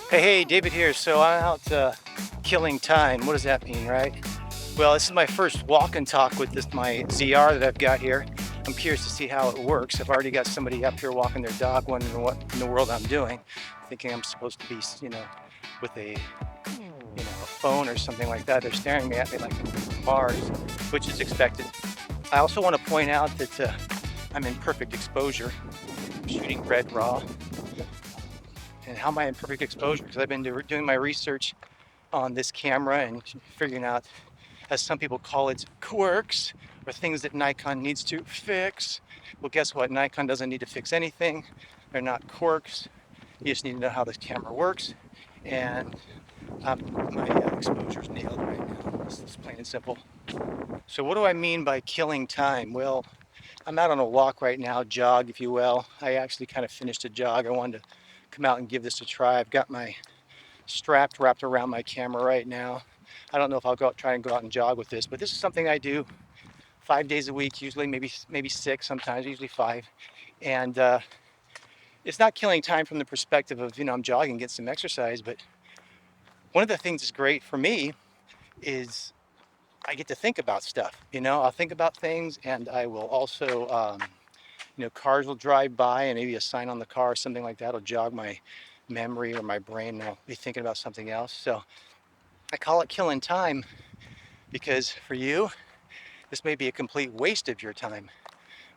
Hey, David here. So I'm out killing time. What does that mean, right? Well, this is my first walk and talk with my ZR that I've got here. I'm curious to see how it works. I've already got somebody up here walking their dog, wondering what in the world I'm doing, thinking I'm supposed to be, with a phone or something like that. They're staring at me like Mars, which is expected. I also want to point out that I'm in perfect exposure. I'm shooting red raw. And how am I in perfect exposure? Because I've been doing my research on this camera and figuring out, as some people call it, quirks, or things that Nikon needs to fix. Well, guess what? Nikon doesn't need to fix anything. They're not quirks. You just need to know how this camera works. And my exposure is nailed right now. This is plain and simple. So what do I mean by killing time? Well, I'm out on a walk right now, jog, if you will. I actually kind of finished a jog. I wanted to come out and give this a try. I've got my strap wrapped around my camera right now. I don't know if I'll try and go out and jog with this, but this is something I do 5 days a week, usually maybe six, sometimes usually five. And it's not killing time from the perspective of, I'm jogging, get some exercise, but one of the things that's great for me is I get to think about stuff. I'll think about things, and I will also cars will drive by and maybe a sign on the car or something like that will jog my memory or my brain, and I'll be thinking about something else. So I call it killing time because for you, this may be a complete waste of your time.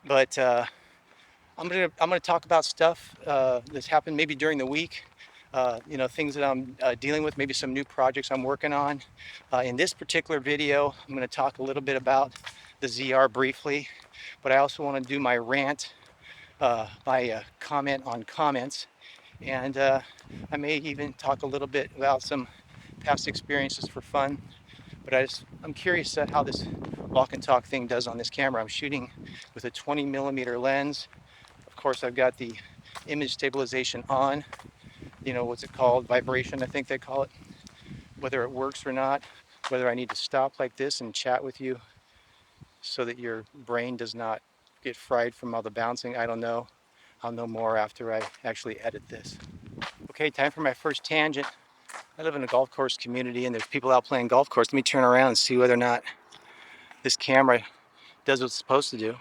But I'm gonna talk about stuff that's happened maybe during the week. Things that I'm dealing with, maybe some new projects I'm working on. In this particular video, I'm going to talk a little bit about the ZR briefly, but I also want to do my rant, my comment on comments, and I may even talk a little bit about some past experiences for fun. But I'm curious how this walk and talk thing does on this camera. I'm shooting with a 20mm lens. Of course, I've got the image stabilization on. What's it called? Vibration, I think they call it. Whether it works or not, whether I need to stop like this and chat with you so that your brain does not get fried from all the bouncing, I don't know. I'll know more after I actually edit this. Okay, time for my first tangent. I live in a golf course community and there's people out playing golf course. Let me turn around and see whether or not this camera does what it's supposed to do.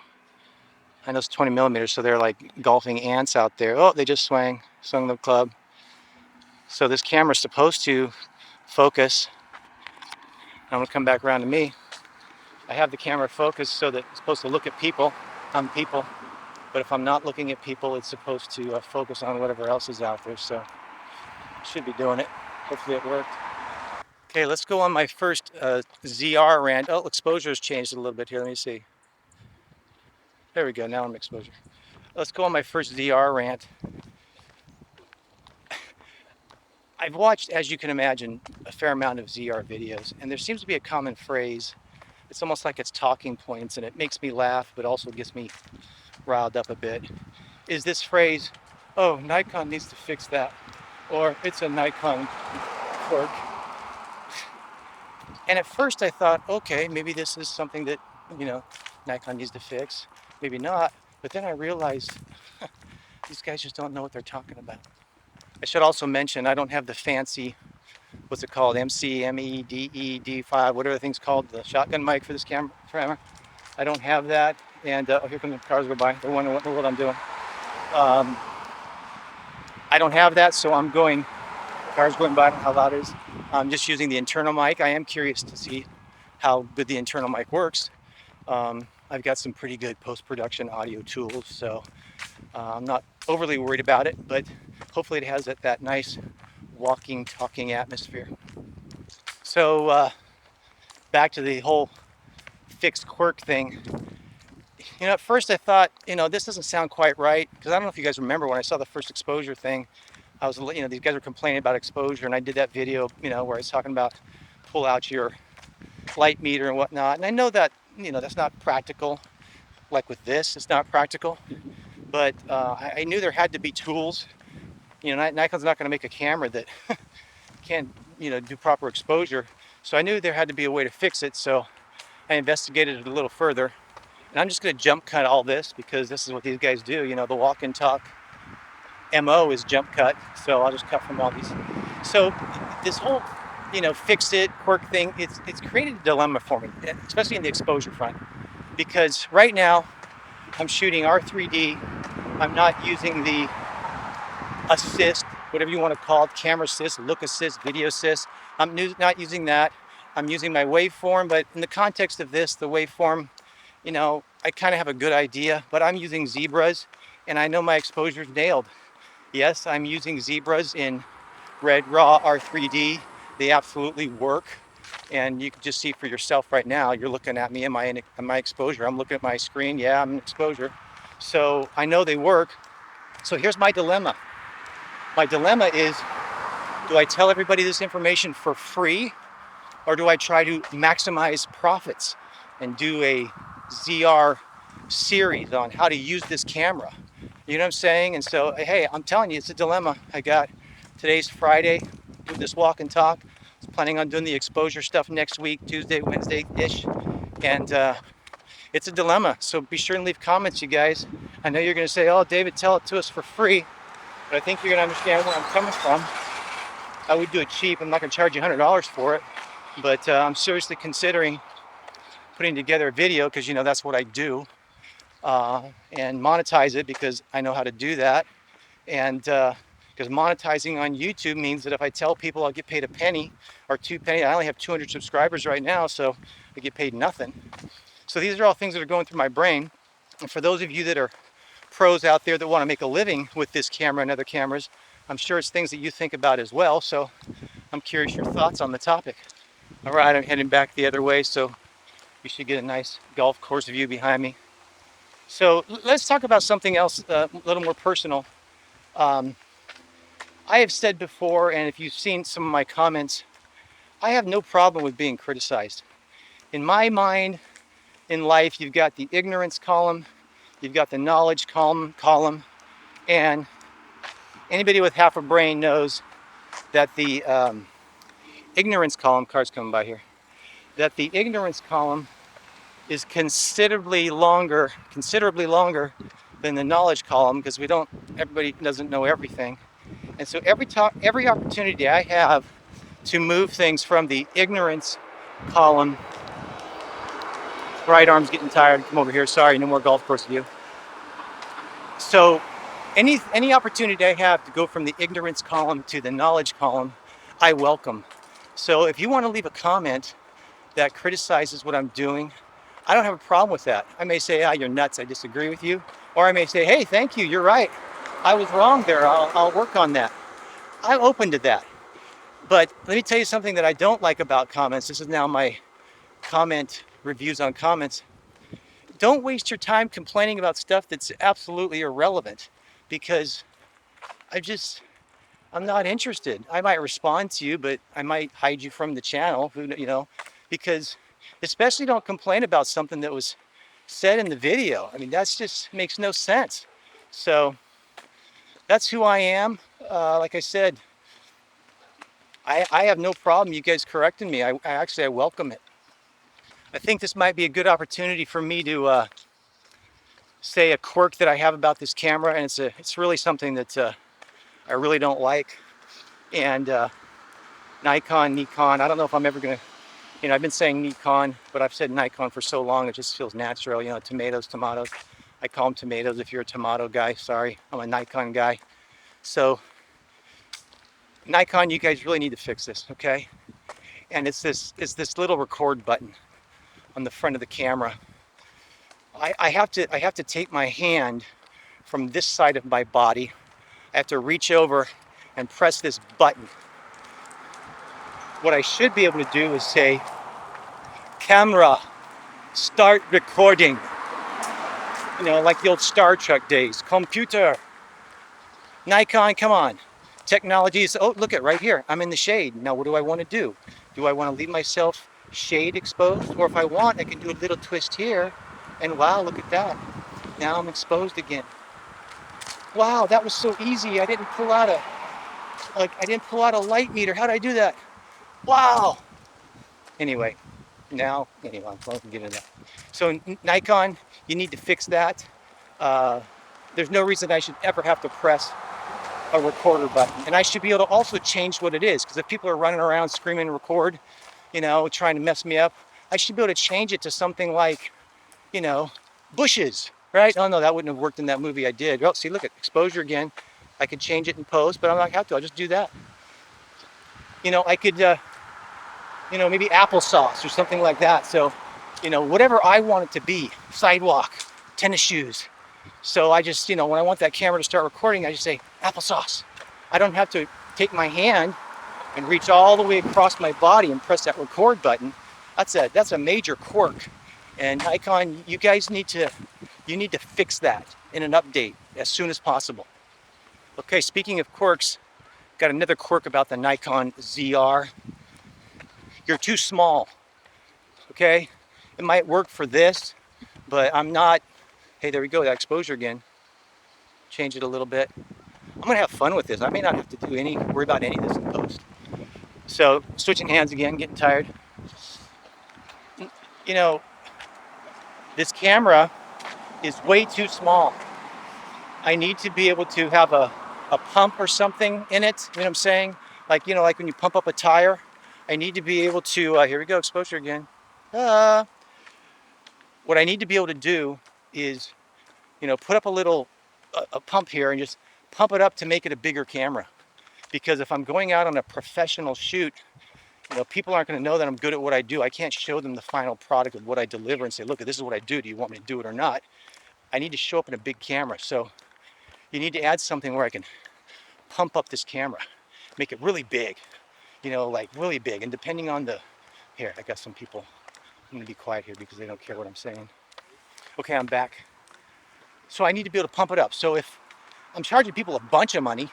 I know it's 20mm, so they're like golfing ants out there. Oh, they just swung the club. So this camera's supposed to focus. I'm gonna come back around to me. I have the camera focused so that it's supposed to look at people, people. But if I'm not looking at people, it's supposed to focus on whatever else is out there. So should be doing it. Hopefully it worked. Okay, let's go on my first ZR rant. Oh, exposure has changed a little bit here. Let me see. There we go. Now I'm exposure. Let's go on my first ZR rant. I've watched, as you can imagine, a fair amount of ZR videos, and there seems to be a common phrase. It's almost like it's talking points, and it makes me laugh, but also gets me riled up a bit. Is this phrase, oh, Nikon needs to fix that, or it's a Nikon quirk. And at first I thought, okay, maybe this is something that, Nikon needs to fix. Maybe not. But then I realized these guys just don't know what they're talking about. I should also mention I don't have the fancy, what's it called, MCMEDED5, whatever the thing's called, the shotgun mic for this camera. I don't have that. And here come the cars go by. They're wondering what in the world I'm doing. I don't have that, so I'm going, cars going by, how loud it is. I'm just using the internal mic. I am curious to see how good the internal mic works. I've got some pretty good post-production audio tools, so I'm not overly worried about it, but hopefully it has that nice walking, talking atmosphere. So back to the whole fixed quirk thing. At first I thought, this doesn't sound quite right, because I don't know if you guys remember when I saw the first exposure thing, I was, these guys were complaining about exposure, and I did that video, where I was talking about pull out your light meter and whatnot. And I know that, that's not practical. Like with this, it's not practical. But I knew there had to be tools. Nikon's not going to make a camera that can't, do proper exposure. So I knew there had to be a way to fix it. So I investigated it a little further. And I'm just going to jump cut all this because this is what these guys do. The walk and talk MO is jump cut. So I'll just cut from all these So this whole, fix it, quirk thing, it's created a dilemma for me, especially in the exposure front, because right now I'm shooting R3D. I'm not using the assist, whatever you want to call it, camera assist, look assist, video assist. I'm not using that. I'm using my waveform, but in the context of this, the waveform, I kind of have a good idea, but I'm using zebras and I know my exposure's nailed. Yes, I'm using zebras in Red Raw R3D. They absolutely work. And you can just see for yourself right now, you're looking at me, am I in my exposure? I'm looking at my screen, yeah, I'm in exposure. So I know they work. So here's my dilemma. My dilemma is, do I tell everybody this information for free, or do I try to maximize profits and do a ZR series on how to use this camera? You know what I'm saying? And so, hey, I'm telling you, it's a dilemma. Today's Friday, do this walk and talk. I was planning on doing the exposure stuff next week, Tuesday, Wednesday-ish. And it's a dilemma. So be sure and leave comments, you guys. I know you're going to say, oh, David, tell it to us for free. But I think you're going to understand where I'm coming from. I would do it cheap. I'm not going to charge you $100 for it. But I'm seriously considering putting together a video because, that's what I do. And monetize it because I know how to do that. And because monetizing on YouTube means that if I tell people I'll get paid a penny or 2 pennies, I only have 200 subscribers right now, so I get paid nothing. So these are all things that are going through my brain. And for those of you that are pros out there that want to make a living with this camera and other cameras, I'm sure it's things that you think about as well. So I'm curious your thoughts on the topic. All right, I'm heading back the other way, so you should get a nice golf course view behind me. So let's talk about something else, a little more personal. I have said before, and if you've seen some of my comments, I have no problem with being criticized. In my mind, in life, you've got the ignorance column, you've got the knowledge column, and anybody with half a brain knows that the ignorance column, cars coming by here, that the ignorance column is considerably longer than the knowledge column because everybody doesn't know everything. And so every opportunity I have to move things from the ignorance column, right arm's getting tired, come over here, sorry, no more golf course view. So any opportunity I have to go from the ignorance column to the knowledge column, I welcome. So if you want to leave a comment that criticizes what I'm doing, I don't have a problem with that. I may say, you're nuts, I disagree with you. Or I may say, hey, thank you, you're right. I was wrong there, I'll work on that. I'm open to that. But let me tell you something that I don't like about comments. This is now my comment reviews on comments. Don't waste your time complaining about stuff that's absolutely irrelevant because I'm not interested. I might respond to you, but I might hide you from the channel, because especially don't complain about something that was said in the video. I mean, that's just makes no sense. So that's who I am. Like I said, I have no problem you guys correcting me. I welcome it. I think this might be a good opportunity for me to say a quirk that I have about this camera, and it's really something that I really don't like. And Nikon, I don't know if I'm ever gonna, I've been saying Nikon, but I've said Nikon for so long it just feels natural. Tomatoes. I call them tomatoes if you're a tomato guy. Sorry, I'm a Nikon guy. So Nikon, you guys really need to fix this, okay? And it's this little record button on the front of the camera. I have to take my hand from this side of my body. I have to reach over and press this button. What I should be able to do is say, camera, start recording. Like the old Star Trek days. Computer, Nikon, come on. Technology is, oh, look at right here. I'm in the shade. Now, what do I want to do? Do I want to leave myself shade exposed? Or if I want, I can do a little twist here. And wow, look at that. Now I'm exposed again. Wow, that was so easy. I didn't pull out a light meter. How did I do that? Wow. Anyway, I'm going to get into that. So Nikon, you need to fix that. There's no reason I should ever have to press a recorder button. And I should be able to also change what it is, because if people are running around screaming record, you know, trying to mess me up, I should be able to change it to something like, you know, bushes, right? Oh no, that wouldn't have worked in that movie I did. Oh, see, look at exposure again. I could change it in post, but I'm not have to. I'll just do that. You know, I could, you know, maybe applesauce or something like that. So, you know, whatever I want it to be, sidewalk, tennis shoes. So I just, you know, when I want that camera to start recording, I just say applesauce. I don't have to take my hand and reach all the way across my body and press that record button. That's a major quirk. And Nikon, you guys need to fix that in an update as soon as possible. Okay, speaking of quirks, got another quirk about the Nikon ZR. You're too small, okay? It might work for this, but I'm not, hey, there we go, that exposure again. Change it a little bit. I'm gonna have fun with this. I may not have to worry about any of this in post. So, switching hands again, getting tired. You know, this camera is way too small. I need to be able to have a pump or something in it, you know what I'm saying? Like, you know, like when you pump up a tire, I need to be able to, here we go, exposure again. What I need to be able to do is, you know, put up a pump here and just pump it up to make it a bigger camera. Because if I'm going out on a professional shoot, you know, people aren't going to know that I'm good at what I do. I can't show them the final product of what I deliver and say, look, this is what I do. Do you want me to do it or not? I need to show up in a big camera. So you need to add something where I can pump up this camera, make it really big, you know, like really big. And depending on here, I got some people, I'm going to be quiet here because they don't care what I'm saying. Okay, I'm back. So I need to be able to pump it up. So if I'm charging people a bunch of money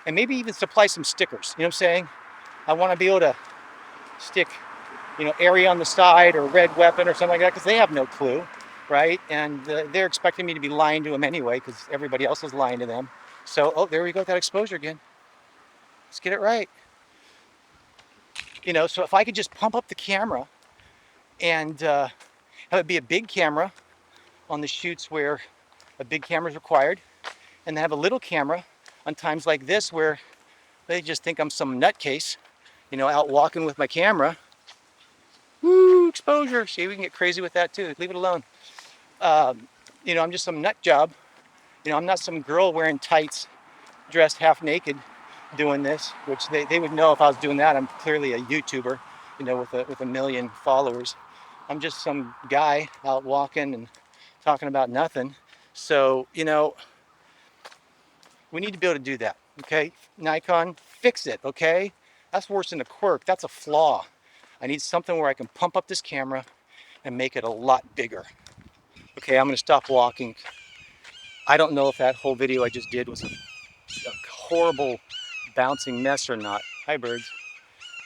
and maybe even supply some stickers, you know what I'm saying? I want to be able to stick, you know, area on the side or red weapon or something like that because they have no clue, right? And they're expecting me to be lying to them anyway because everybody else is lying to them. So, oh, there we go, that exposure again. Let's get it right. You know, so if I could just pump up the camera and have it be a big camera on the shoots where a big camera is required, and have a little camera on times like this where they just think I'm some nutcase, you know, out walking with my camera. Woo, exposure. See, we can get crazy with that too. Leave it alone. You know, I'm just some nut job. You know, I'm not some girl wearing tights, dressed half naked, doing this, which they would know if I was doing that. I'm clearly a YouTuber, you know, with a million followers. I'm just some guy out walking and talking about nothing. So, you know, we need to be able to do that, okay? Nikon, fix it, okay? That's worse than a quirk. That's a flaw. I need something where I can pump up this camera and make it a lot bigger. Okay, I'm gonna stop walking. I don't know if that whole video I just did was a horrible bouncing mess or not. Hi, birds.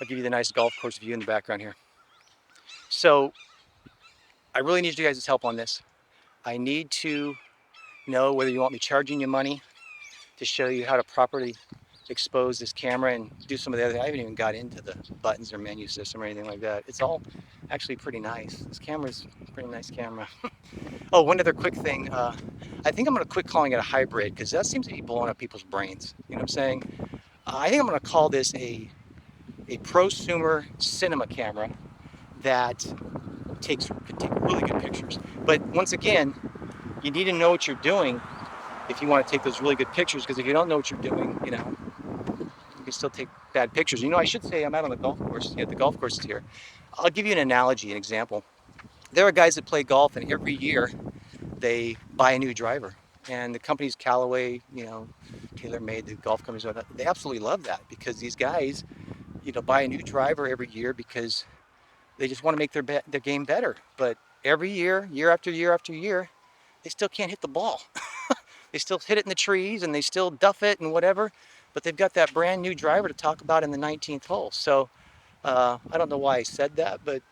I'll give you the nice golf course view in the background here. So I really need you guys' help on this. I need to know whether you want me charging you money to show you how to properly expose this camera and do some of the other. I haven't even got into the buttons or menu system or anything like that. It's all actually pretty nice. This camera's a pretty nice camera. Oh, one other quick thing. I think I'm going to quit calling it a hybrid because that seems to be blowing up people's brains. You know what I'm saying? I think I'm going to call this a prosumer cinema camera that can take really good pictures. But once again, you need to know what you're doing if you want to take those really good pictures, because if you don't know what you're doing, you know, you can still take bad pictures. You know, I should say I'm out on the golf course. Yeah, the golf course is here. I'll give you an analogy, an example. There are guys that play golf, and every year they buy a new driver. And the companies, Callaway, you know, TaylorMade, the golf companies, they absolutely love that because these guys, you know, buy a new driver every year because they just want to make their game better. But every year, year after year after year, they still can't hit the ball. They still hit it in the trees and they still duff it and whatever, but they've got that brand new driver to talk about in the 19th hole. So I don't know why I said that, but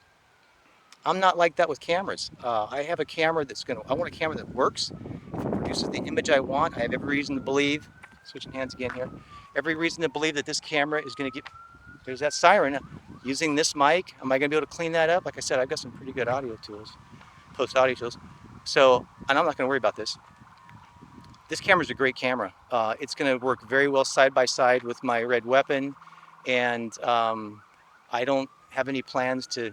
I'm not like that with cameras. I have a camera I want a camera that works. If it produces the image I want, I have every reason to believe, switching hands again here, every reason to believe that this camera is going to get, there's that siren. Using this mic, am I going to be able to clean that up? Like I said, I've got some pretty good audio tools, post audio tools. So, and I'm not going to worry about this. this camera's a great camera. It's going to work very well side by side with my Red Weapon, and I don't have any plans to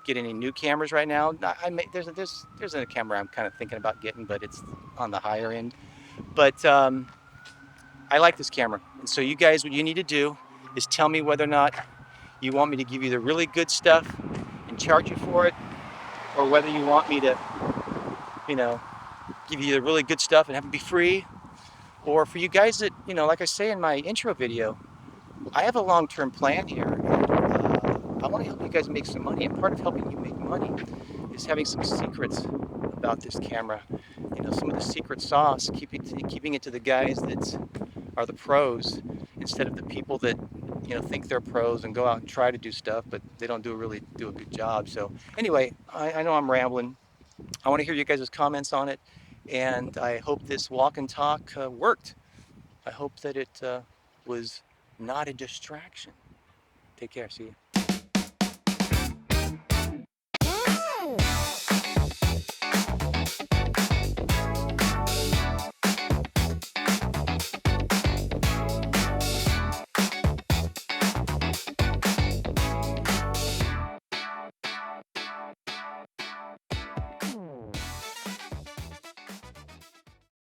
get any new cameras right now. There's a camera I'm kind of thinking about getting, but it's on the higher end. But I like this camera, and so you guys, what you need to do is tell me whether or not you want me to give you the really good stuff and charge you for it, or whether you want me to, you know, give you the really good stuff and have it be free. Or for you guys that, like I say in my intro video, I have a long-term plan here. I want to help you guys make some money, and part of helping you make money is having some secrets about this camera. Some of the secret sauce, keeping it to the guys that are the pros, instead of the people that think they're pros and go out and try to do stuff, but they don't really do a good job. So anyway, I know I'm rambling. I want to hear you guys' comments on it, and I hope this walk and talk worked. I hope that it was not a distraction. Take care. See you.